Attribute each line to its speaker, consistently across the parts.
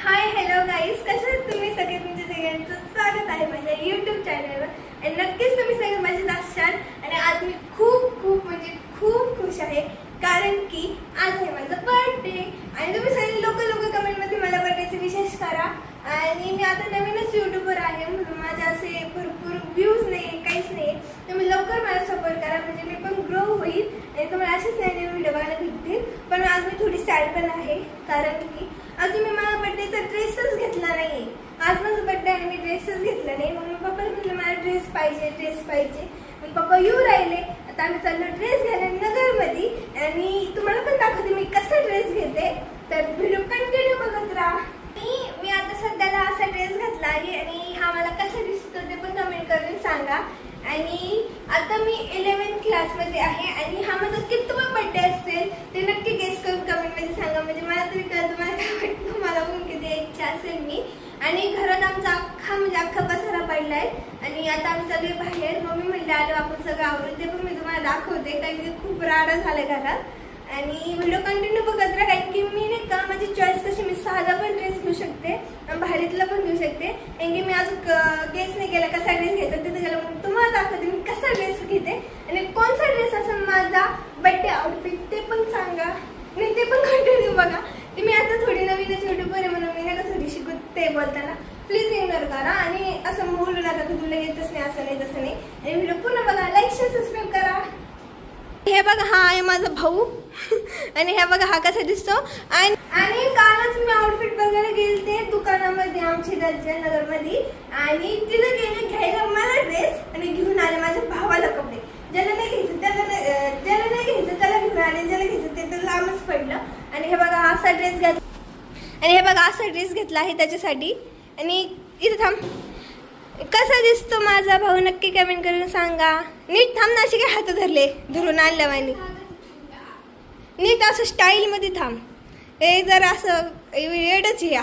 Speaker 1: Hi hello guys, कसे आहात तुम्ही सगळे? तुमच्या सगळ्यांचं स्वागत आहे माझ्या यूट्यूब चॅनलवर आणि नक्कीच तुम्ही सगळे मजेत असाल. आणि आज मी खूप खुश आहे कारण की आज आहे माझा बर्थडे. आणि तुम्ही सगळे लोक कमेंटमध्ये मला बर्थडेचे विशेष करा. आणि मी आता नवीनच यूट्यूबर आहे म्हणून माझे असे भरपूर व्ह्यूज नाही, काहीच नाही. तुम्ही लवकर मला सपोर्ट करा म्हणजे मी पण ग्रो होईल आणि तुम्हाला असेच नवीन व्हिडिओ बघायला भेटतील. पण आज मी थोडी सॅड पण आहे कारण की अजून मी माझ्या बर्थडेचा ड्रेसच घेतला नाही. आज माझा बर्थडे आणि मी ड्रेसच घेतला नाही. मग मी पप्पाला म्हटलं मला ड्रेस पाहिजे. मग पप्पा येऊ राहिले. आता आम्ही चाललो ड्रेस घ्यायला नगरमध्ये आणि तुम्हाला पण दाखवते मी कसा ड्रेस घेते. तर व्हिडिओ कंटिन्यू बघत राहा. मी आता सध्याला असा ड्रेस घातला आहे आणि हा मला कसा दिसतो ते पण कमेंट करून सांगा. आणि आता मी 11th क्लासमध्ये आहे आणि हा माझा कितवा बर्थडे असेल ते नक्की गेस करून कमेंटमध्ये सांगा. म्हणजे मला तरी कळतं मला काय वाटतं, मला पण किती इच्छा असेल मी. आणि घरात आमचा अख्खा पसारा पडलाय आणि आता आम्ही सगळे बाहेर. मम्मी म्हणले आलो आपण सगळं आवरून, ते पण मी तुम्हाला दाखवते कारण की खूप राडा झाला घरात. आणि व्हिडिओ कंटिन्यू बघत राहा कारण की मी नाही का माझी चॉईस कशी, मी साधा पण ड्रेस घेऊ शकते आणि भारीतला पण घेऊ शकते. कारण की मी अजून गेस नाही केला कसा ड्रेस घ्यायचा, तिथे गेला म्हणून तुम्हाला दाखवते मी कसा ड्रेस घेते आणि कोणता ड्रेस असेल माझा बर्थडे आउटफिट ते पण सांगा. नाही ते पण कंटिन्यू बघा. ते मी आता थोडी नवीनच यूट्यूबर आहे म्हणून मी नाही का थोडी शिकवते बोलताना प्लीज इग्नोर करा. आणि असं बोलू नका की तुला येतच नाही, असं नाही तसं नाही. आणि व्हिडिओ पूर्ण बघा, लाईक शेअर सबस्क्राईब करा. हे बघा हा आहे माझा भाऊ आणि हे बघा हा कसा दिसतो. आणि कालच मी आउटफिट बघायला गेले दुकानामध्ये आमच्या दर्शन नगरमध्ये आणि तिथे गेले घ्यायला मला ड्रेस आणि घेऊन आले माझ्या भावाला कपडे. ज्याला नाही घ्यायचं त्याला घेऊन आले, ज्याला घ्यायचं ते तर लांबच पडलं. आणि हे बघा असा ड्रेस घेतला आहे त्याच्यासाठी. आणि इथे थांब, कसा दिसतो माझा भाऊ नक्की कमेंट करून सांगा. नीट थांब ना, असे काय हात धरून आणल्या वाणी. नीट असं स्टाईल मध्ये थांब. हे जर असं वेडच या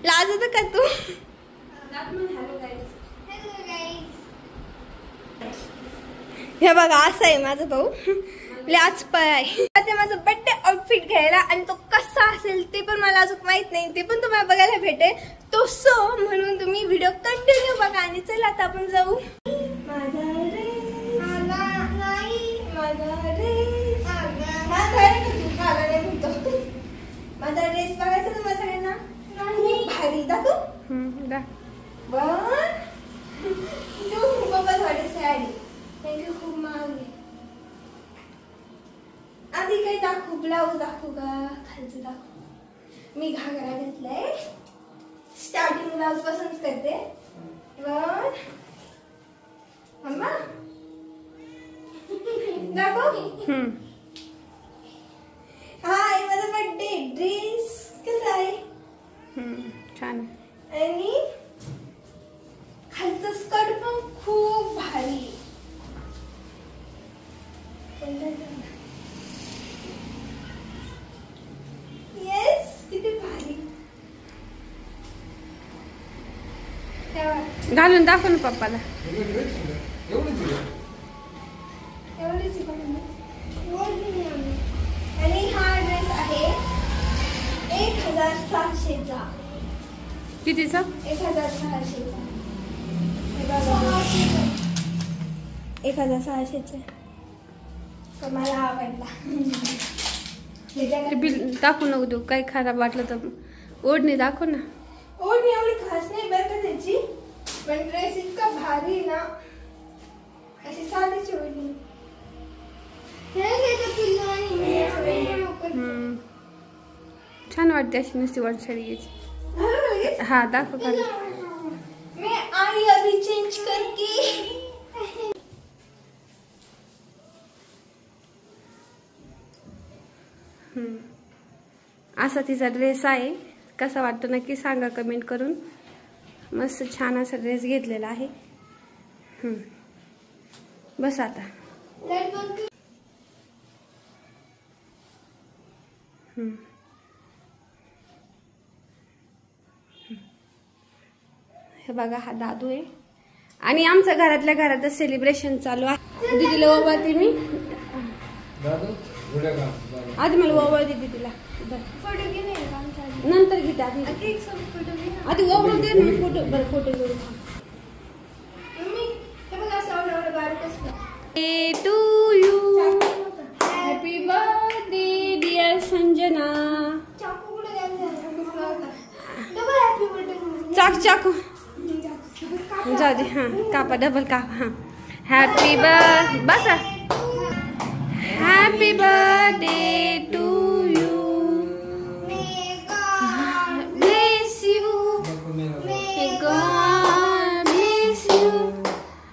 Speaker 1: लाजत का तू? हे बघा असं आहे माझा भाऊ, लाच आहे. ते माझं बर्थडे आउटफिट घ्यायला आणि तो कसा असेल ते पण मला अजून माहित नाही, ते पण तुम्हाला बघायला भेटेल. तो सो म्हणून तुम्ही व्हिडिओ कंटिन्यू बघा. आणि चला आता आपण जाऊ. माझा ड्रेस बघायचा तुम्हाला सगळ्यांना खूप भारी दाखव. खूपच वाटत साडी थँक्यू, खूप महाग. आधी काही दाखवू, ब्लाऊज दाखवू का खालचं दाखवू? मी घागरा घेतलाय. स्टार्टिंग ब्लाऊज पासूनच करते. मम्मा दाखव. हा आहे माझा बर्थडे ड्रेस. कसा आहे?
Speaker 2: छान.
Speaker 1: आणि खालचं स्कर्ट पण खूप भारी. येस, किती भारी.
Speaker 2: घालून दाखव ना पप्पाला.
Speaker 1: आणि हा ड्रेस आहे 1600चा.
Speaker 2: कितीचा?
Speaker 1: 1600चा. 1600चा मला आवडला.
Speaker 2: बिल दाखवू नको देऊ, काही खराब वाटलं तर. ओढणी दाखव ना.
Speaker 1: ओढणी एवढी खास नाही बरं का त्याची, पण ड्रेस इतका भारी ना. अशी साधीची ओढणी.
Speaker 2: छान वाटते अशी नुसती वरछडी याची. हा दाखव का.
Speaker 1: मैं आई अभी चेंज करके.
Speaker 2: असा तिचा ड्रेस आहे. कसा वाटतो नक्की सांगा कमेंट करून. मस्त छान असा ड्रेस घेतलेला आहे. बस आता. हे बघा हा दादू आहे आणि आमच्या घरातल्या घरातच सेलिब्रेशन चालू आहे. दीदीला ओवाळते मी. आधी मला ओवाळ दीदी तिला. घेते आधी.
Speaker 1: केक सोबत फोटो घे ना.
Speaker 2: आधी ओवळून दे ना फोटो. बरं फोटो घेऊ.
Speaker 1: मम्मी हे बघ असं एवढं बारीक असतं.
Speaker 2: To you. Happy birthday dear Sanjana.
Speaker 1: चाकू कुठे गेला? Double happy birthday.
Speaker 2: चाकू जाऊ दे. हां कापा डबल कापा. हां हॅपी बर्थडे. बसा. Happy birthday to you. Bless you. May God bless you.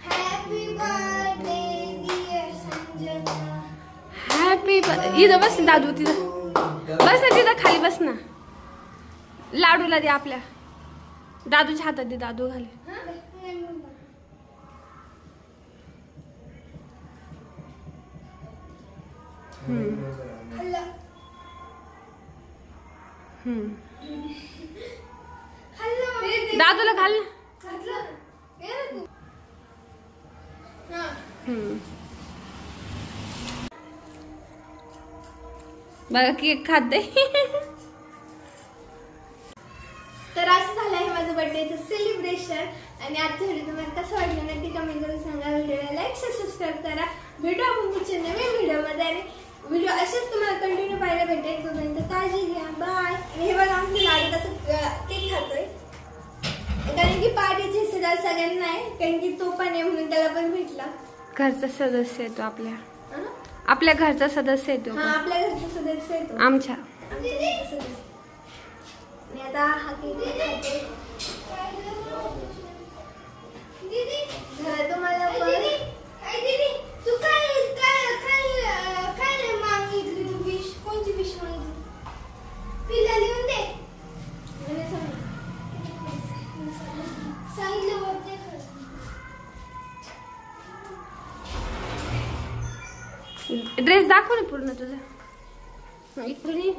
Speaker 1: Happy birthday dear Sanjana.
Speaker 2: Happy इथं बस ना दादू. तिथं बस ना. तिथं खाली बस ना. लाडूला दे आपल्या. दादूच्या हातात दे. दादू घाले. दादूला घाल ना. बघा केक खाते.
Speaker 1: तर असं झालं आहे माझं बर्थडेचं सेलिब्रेशन. आणि आजचा व्हिडिओ तुम्हाला कसं वाटलं नक्की कमेंट करून सांगा. व्हिडिओला लाईक सबस्क्राईब करा. भेटू आपण पुढच्या नवीन व्हिडिओमध्ये. आणि व्हिडिओ असेच तुम्हाला कंटिन्यू पाहायला भेटेल. तोपर्यंत काळजी घ्या. बाय. हे बघा आमचं लाडू कसं केक खातोय. कारण की पार्टीची हिस्सेदार सगळ्यांना आहे. कारण की तो पण आहे म्हणून त्याला पण भेटला.
Speaker 2: घरचा सदस्य आहे तो. आपल्या घरचा सदस्य आहे तो.
Speaker 1: हा आपल्या घरचा सदस्य आहे तो.
Speaker 2: आमच्या
Speaker 1: घरचा सदस्य. आणि आता हा केक खाते. घरात तुम्हाला तू काय मागितली? तू विश कोणती विश मागितली? पिल्ला लिहून दे. सांगितलं बघते.
Speaker 2: ड्रेस दाखव ना पूर्ण तुझा. इकडे